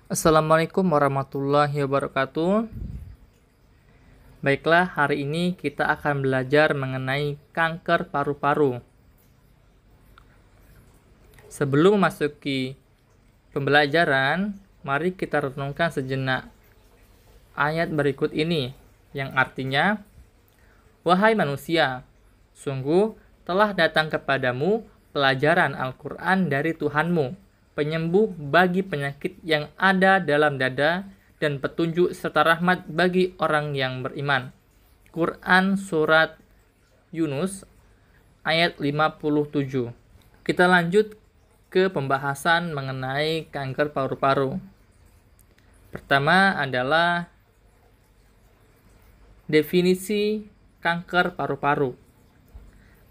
Assalamualaikum warahmatullahi wabarakatuh. Baiklah, hari ini kita akan belajar mengenai kanker paru-paru. Sebelum memasuki pembelajaran, mari kita renungkan sejenak ayat berikut ini, yang artinya, "Wahai manusia, sungguh telah datang kepadamu pelajaran Al-Quran dari Tuhanmu, penyembuh bagi penyakit yang ada dalam dada, dan petunjuk serta rahmat bagi orang yang beriman." Quran Surat Yunus ayat 57. Kita lanjut ke pembahasan mengenai kanker paru-paru. Pertama adalah definisi kanker paru-paru.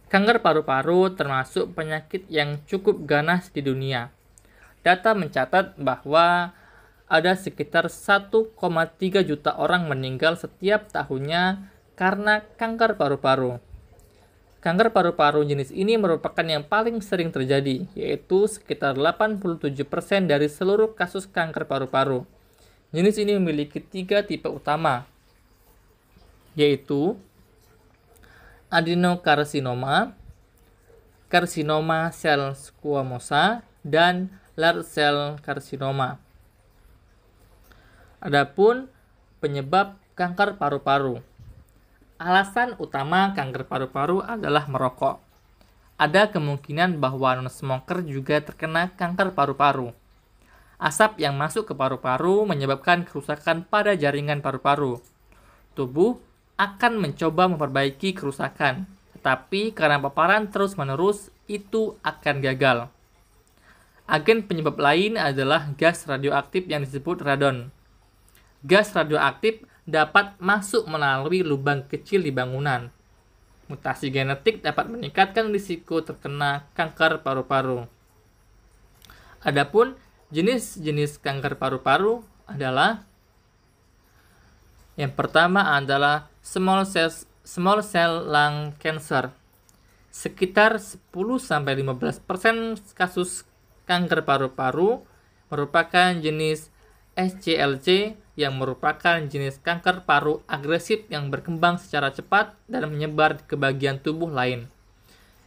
Kanker paru-paru termasuk penyakit yang cukup ganas di dunia. Data mencatat bahwa ada sekitar 1,3 juta orang meninggal setiap tahunnya karena kanker paru-paru. Kanker paru-paru jenis ini merupakan yang paling sering terjadi, yaitu sekitar 87% dari seluruh kasus kanker paru-paru. Jenis ini memiliki 3 tipe utama, yaitu adenokarsinoma, karsinoma sel squamosa, dan large cell karsinoma. Adapun penyebab kanker paru-paru. Alasan utama kanker paru-paru adalah merokok. Ada kemungkinan bahwa non-smoker juga terkena kanker paru-paru. Asap yang masuk ke paru-paru menyebabkan kerusakan pada jaringan paru-paru. Tubuh akan mencoba memperbaiki kerusakan, tetapi karena paparan terus-menerus, itu akan gagal. Agen penyebab lain adalah gas radioaktif yang disebut radon. Gas radioaktif dapat masuk melalui lubang kecil di bangunan. Mutasi genetik dapat meningkatkan risiko terkena kanker paru-paru. Adapun jenis-jenis kanker paru-paru adalah, yang pertama adalah small cell lung cancer. Sekitar 10-15% kasus kanker paru-paru merupakan jenis SCLC, yang merupakan jenis kanker paru agresif yang berkembang secara cepat dan menyebar ke bagian tubuh lain.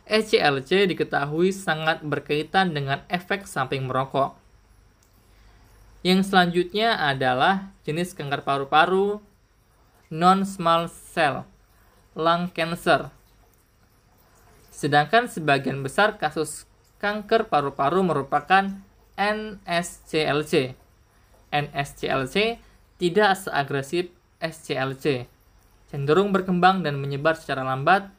SCLC diketahui sangat berkaitan dengan efek samping merokok. Yang selanjutnya adalah jenis kanker paru-paru non-small cell lung cancer. Sedangkan sebagian besar kasus kanker paru-paru merupakan NSCLC. NSCLC tidak seagresif SCLC, cenderung berkembang dan menyebar secara lambat.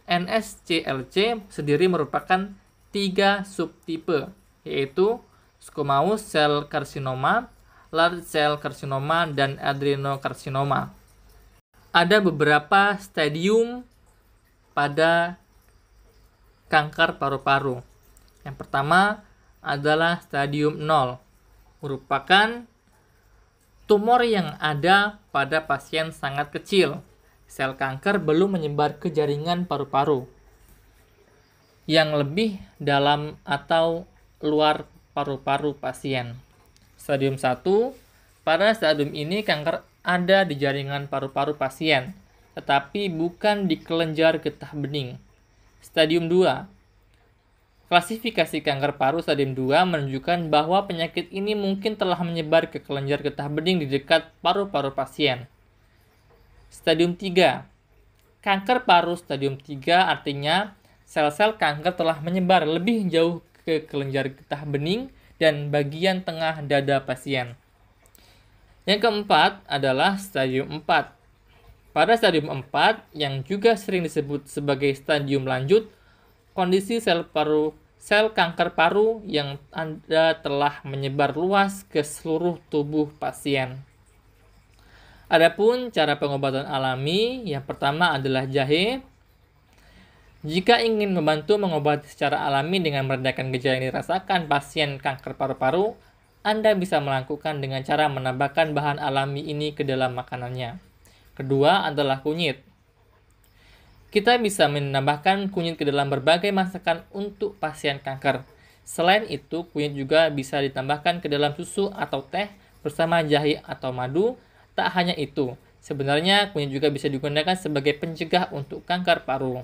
NSCLC sendiri merupakan 3 subtipe, yaitu squamous cell carcinoma, large cell carcinoma, dan adenokarsinoma. Ada beberapa stadium pada kanker paru-paru. Yang pertama adalah stadium 0, merupakan tumor yang ada pada pasien sangat kecil. Sel kanker belum menyebar ke jaringan paru-paru yang lebih dalam atau luar paru-paru pasien. Stadium 1, pada stadium ini kanker ada di jaringan paru-paru pasien, tetapi bukan di kelenjar getah bening. Stadium 2, klasifikasi kanker paru stadium 2 menunjukkan bahwa penyakit ini mungkin telah menyebar ke kelenjar getah bening di dekat paru-paru pasien. Stadium 3, kanker paru stadium 3 artinya sel-sel kanker telah menyebar lebih jauh ke kelenjar getah bening dan bagian tengah dada pasien. Yang keempat adalah stadium 4. Pada stadium 4, yang juga sering disebut sebagai stadium lanjut, kondisi sel kanker paru yang ada telah menyebar luas ke seluruh tubuh pasien. Adapun cara pengobatan alami, yang pertama adalah jahe. Jika ingin membantu mengobati secara alami dengan meredakan gejala yang dirasakan pasien kanker paru-paru, Anda bisa melakukan dengan cara menambahkan bahan alami ini ke dalam makanannya. Kedua adalah kunyit. Kita bisa menambahkan kunyit ke dalam berbagai masakan untuk pasien kanker. Selain itu, kunyit juga bisa ditambahkan ke dalam susu atau teh bersama jahe atau madu. Tak hanya itu, sebenarnya kunyit juga bisa digunakan sebagai pencegah untuk kanker paru.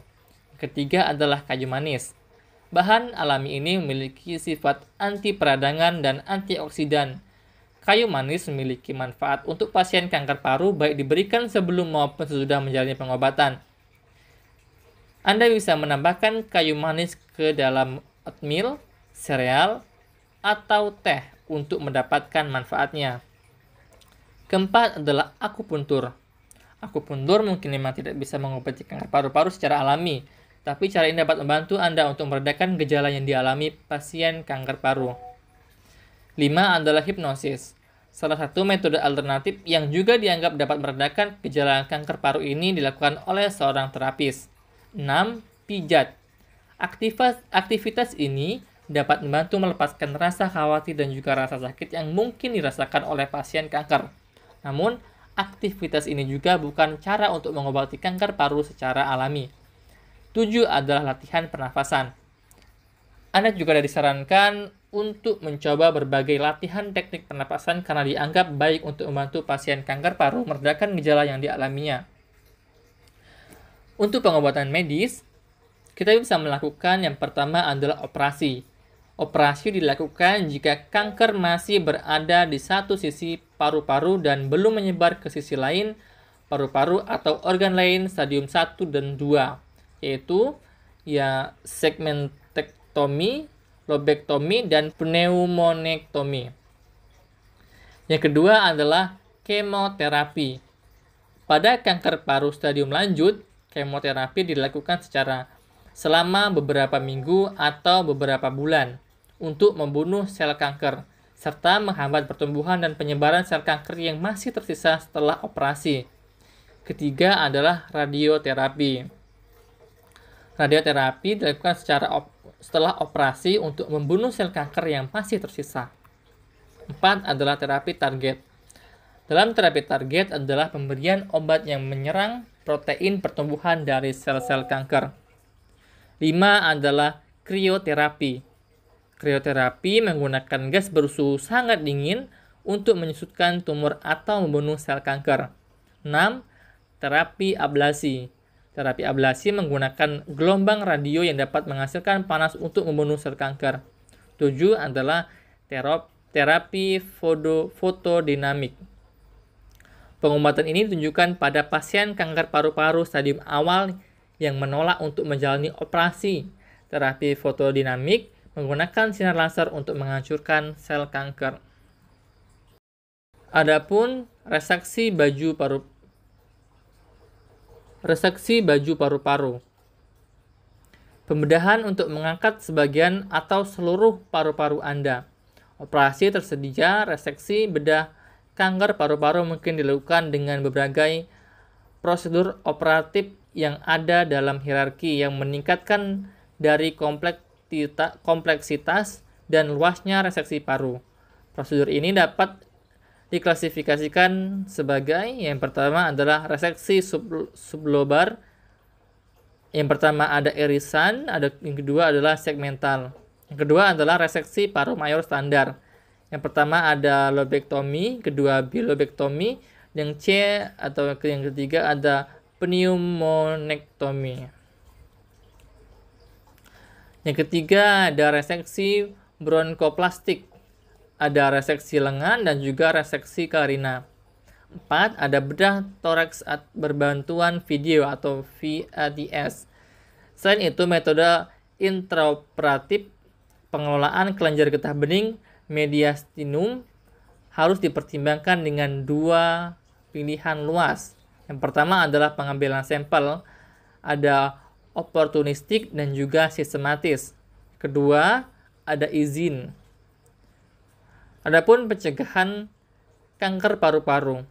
Ketiga adalah kayu manis. Bahan alami ini memiliki sifat anti peradangan dan antioksidan. Kayu manis memiliki manfaat untuk pasien kanker paru baik diberikan sebelum maupun sesudah menjalani pengobatan. Anda bisa menambahkan kayu manis ke dalam oatmeal, sereal, atau teh untuk mendapatkan manfaatnya. Keempat adalah akupuntur. Akupuntur mungkin memang tidak bisa mengobati kanker paru-paru secara alami, tapi cara ini dapat membantu Anda untuk meredakan gejala yang dialami pasien kanker paru. 5 adalah hipnosis. Salah satu metode alternatif yang juga dianggap dapat meredakan gejala kanker paru ini dilakukan oleh seorang terapis. 6. Pijat. Aktivitas ini dapat membantu melepaskan rasa khawatir dan juga rasa sakit yang mungkin dirasakan oleh pasien kanker. Namun, aktivitas ini juga bukan cara untuk mengobati kanker paru secara alami. 7 adalah latihan pernafasan. Anda juga disarankan untuk mencoba berbagai latihan teknik pernapasan karena dianggap baik untuk membantu pasien kanker paru meredakan gejala yang dialaminya. Untuk pengobatan medis, kita bisa melakukan yang pertama adalah operasi. Operasi dilakukan jika kanker masih berada di satu sisi paru-paru dan belum menyebar ke sisi lain paru-paru atau organ lain stadium 1 dan 2, yaitu segmentektomi, lobektomi, dan pneumonektomi. Yang kedua adalah kemoterapi. Pada kanker paru stadium lanjut, kemoterapi dilakukan selama beberapa minggu atau beberapa bulan untuk membunuh sel kanker, serta menghambat pertumbuhan dan penyebaran sel kanker yang masih tersisa setelah operasi. Ketiga adalah radioterapi. Radioterapi dilakukan setelah operasi untuk membunuh sel kanker yang masih tersisa. 4 adalah terapi target. Dalam terapi target adalah pemberian obat yang menyerang protein pertumbuhan dari sel-sel kanker. 5 adalah krioterapi. Krioterapi menggunakan gas bersuhu sangat dingin untuk menyusutkan tumor atau membunuh sel kanker. 6. Terapi ablasi. Terapi ablasi menggunakan gelombang radio yang dapat menghasilkan panas untuk membunuh sel kanker. 7 adalah terapi fotodinamik. Pengobatan ini ditunjukkan pada pasien kanker paru-paru stadium awal yang menolak untuk menjalani operasi. Terapi fotodinamik menggunakan sinar laser untuk menghancurkan sel kanker. Adapun reseksi baju paru-paru. Pembedahan untuk mengangkat sebagian atau seluruh paru-paru Anda. Operasi tersedia reseksi bedah kanker paru-paru mungkin dilakukan dengan berbagai prosedur operatif yang ada dalam hierarki yang meningkatkan dari kompleksitas dan luasnya reseksi paru. Prosedur ini dapat diklasifikasikan sebagai yang pertama adalah reseksi sublobar. Yang pertama ada irisan, yang kedua adalah segmental. Yang kedua adalah reseksi paru mayor standar. Yang pertama ada lobektomi, kedua bilobektomi, yang ketiga ada pneumonektomi. Yang ketiga ada reseksi bronkoplastik, ada reseksi lengan dan juga reseksi karina. 4 ada bedah toraks berbantuan video atau VATS. Selain itu metode intraoperatif pengelolaan kelenjar getah bening mediastinum harus dipertimbangkan dengan dua pilihan luas. Yang pertama adalah pengambilan sampel, ada oportunistik dan juga sistematis. Kedua, ada izin. Adapun pencegahan kanker paru-paru.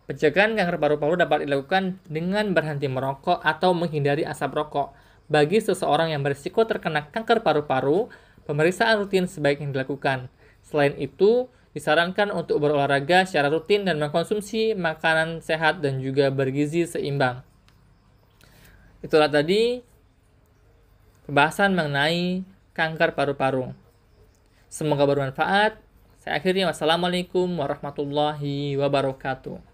Pencegahan kanker paru-paru dapat dilakukan dengan berhenti merokok atau menghindari asap rokok. Bagi seseorang yang berisiko terkena kanker paru-paru, pemeriksaan rutin sebaiknya dilakukan. Selain itu, disarankan untuk berolahraga secara rutin dan mengkonsumsi makanan sehat dan juga bergizi seimbang. Itulah tadi pembahasan mengenai kanker paru-paru. Semoga bermanfaat. Saya akhiri, wassalamualaikum warahmatullahi wabarakatuh.